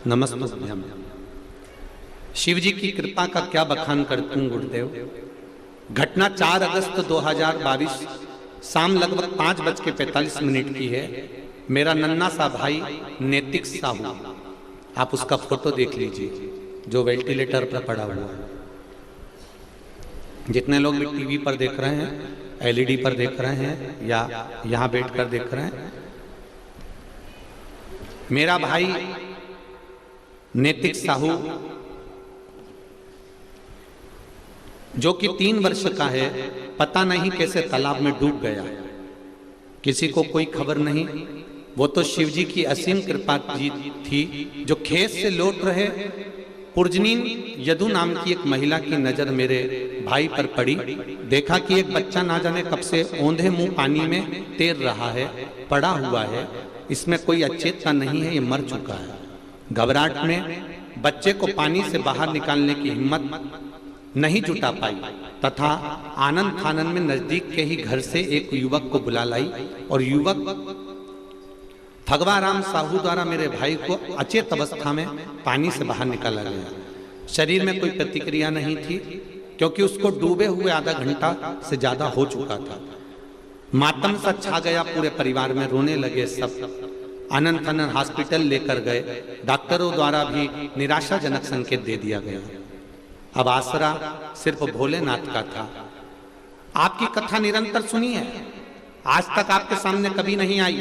नमस्तुभ्यम। शिव जी की कृपा का क्या बखान करते हूँ गुरुदेव। घटना 4 अगस्त 2022 शाम लगभग 5:45 की है। मेरा नन्ना सा भाई नैतिक साहू, आप उसका फोटो देख लीजिए, जो वेंटिलेटर पर पड़ा हुआ है। जितने लोग भी टीवी पर देख रहे हैं, एलईडी पर देख रहे हैं या यहाँ बैठकर देख रहे हैं, मेरा भाई नैतिक साहू जो कि 3 वर्ष का है, पता नहीं कैसे तालाब में डूब गया, किसी को कोई खबर नहीं। वो तो शिव जी की असीम कृपा जी थी। जो खेत से लौट रहे पुरजनीन यदु नाम की एक महिला की नजर मेरे भाई पर पड़ी। देखा कि एक बच्चा ना जाने कब से औंधे मुंह पानी में तैर रहा है, पड़ा हुआ है, इसमें कोई अचेतना नहीं है, ये मर चुका है। घबराहट में बच्चे को पानी से बाहर निकालने की हिम्मत नहीं जुटा पाई तथा आनंद फानन में नजदीक के ही घर से एक युवक को बुला लाई और युवक भगवाराम साहू द्वारा मेरे भाई को अचेत अवस्था में पानी से बाहर निकाला गया। शरीर में कोई प्रतिक्रिया नहीं थी क्योंकि उसको डूबे हुए आधा घंटा से ज्यादा हो चुका था। मातम सा छा गया पूरे परिवार में, रोने लगे सब। आनंद फानन हॉस्पिटल लेकर गए, डॉक्टरों द्वारा भी निराशाजनक संकेत दे दिया गया। अब आसरा सिर्फ भोलेनाथ का था। आपकी कथा निरंतर सुनी है, आज तक आपके सामने कभी नहीं आई,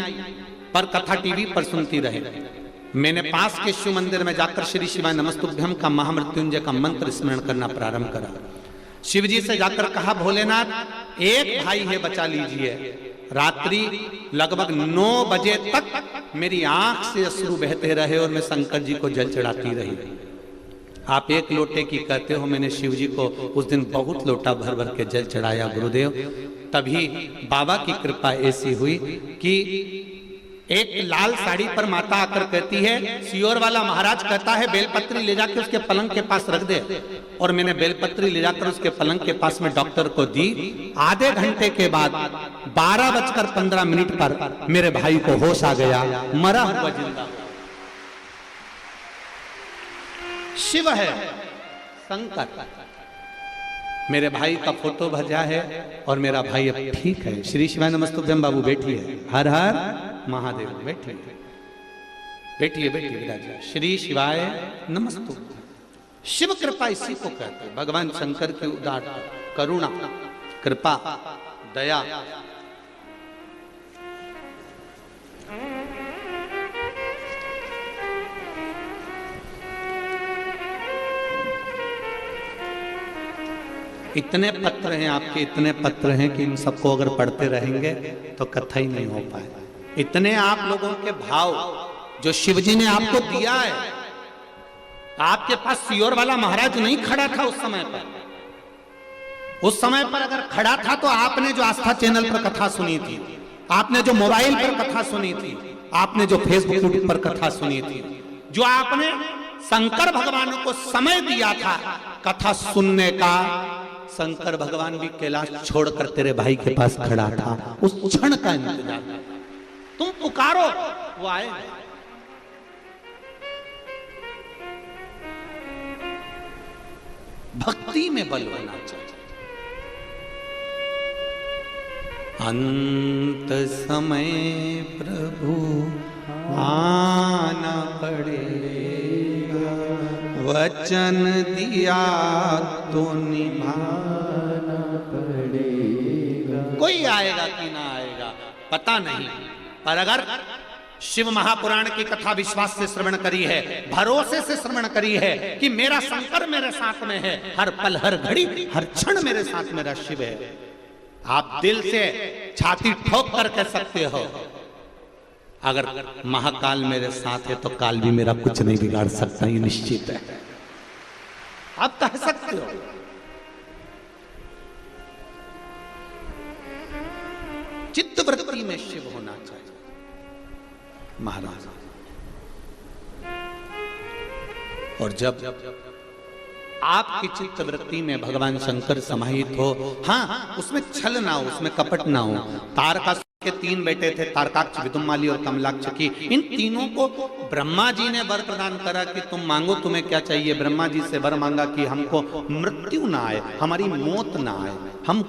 पर कथा टीवी पर सुनती रहे। मैंने पास के शिव मंदिर में जाकर श्री शिवाय नमस्तुभ्यम का महामृत्युंजय का मंत्र स्मरण करना प्रारंभ करा। शिव जी से जाकर कहा, भोलेनाथ एक भाई है, बचा लीजिए। रात्रि लगभग 9 बजे तक मेरी आंख से अश्रु बहते रहे और मैं शंकर जी को जल चढ़ाती रही। आप 1 लोटे की कहते हो, मैंने शिव जी को उस दिन बहुत लोटा भर भर के जल चढ़ाया गुरुदेव। तभी बाबा की कृपा ऐसी हुई कि एक लाल साड़ी पर माता आकर कहती है, सियोर वाला महाराज कहता है बेलपत्री ले जाकर उसके पलंग के पास रख दे। और मैंने बेलपत्री ले जाकर उसके पलंग के पास में डॉक्टर को दी। आधे घंटे के बाद 12:15 पर मेरे भाई को होश आ गया, मरा हुआ जिंदा। शिव है शंकर। मेरे भाई का फोटो भजा है और मेरा भाई अब ठीक है। श्री शिवाय नमस्तुभ्यम। बाबू बैठिए, हर हर महादेव। बैठिए बैठिए बैठिए विराजिए। श्री शिवाय नमस्तुभ्यम। शिव कृपा इसी को कहते हैं। भगवान शंकर की उदार करुणा, कृपा, दया। इतने पत्र हैं आपके, इतने पत्र हैं कि इन सबको अगर पढ़ते रहेंगे तो कथा ही नहीं हो पाए। इतने आप लोगों के भाव जो शिव जी ने आपको दिया है। आपके पास सियोर वाला महाराज नहीं खड़ा था उस समय पर। उस समय पर अगर खड़ा था तो आपने जो आस्था चैनल पर कथा सुनी थी, आपने जो मोबाइल पर कथा सुनी थी, आपने जो फेसबुक यूट्यूब पर कथा सुनी थी, जो आपने शंकर भगवान को समय दिया था कथा सुनने का, शंकर भगवान भी कैलाश छोड़कर तेरे भाई के पास खड़ा था। उस क्षण का इंतजार। तुम पुकारो, वो आए। भक्ति में बल होना चाहिए। अंत समय प्रभु आना पड़ेगा, वचन दिया तो निभाना पड़ेगा। कोई आएगा कि ना आएगा पता नहीं, पर अगर शिव महापुराण की कथा विश्वास से श्रवण करी है, भरोसे से श्रवण करी है कि मेरा शंकर मेरे साथ में है, हर पल हर घड़ी हर क्षण मेरे साथ मेरा शिव है, आप दिल से छाती ठोक कर कह सकते हो, अगर महाकाल मेरे साथ है तो काल भी मेरा कुछ नहीं बिगाड़ सकता, ये निश्चित है। आप कह सकते हो। चित्त वृत्ति में शिव होना चाहिए महाराज। और जब आपकी चित्त वृत्ति में भगवान शंकर समाहित हो, हाँ उसमें छल ना हो, उसमें कपट ना हो, तार का के तीन बेटे थे, तारकाक्ष, विदुम्माली और कमलाक्ष की। इन तीनों को ब्रह्मा जी ने वर प्रदान करा कि तुम मांगो, तुम्हें क्या चाहिए। ब्रह्मा जी से वर मांगा कि हमको मृत्यु ना आए, हमारी मौत ना आए, हम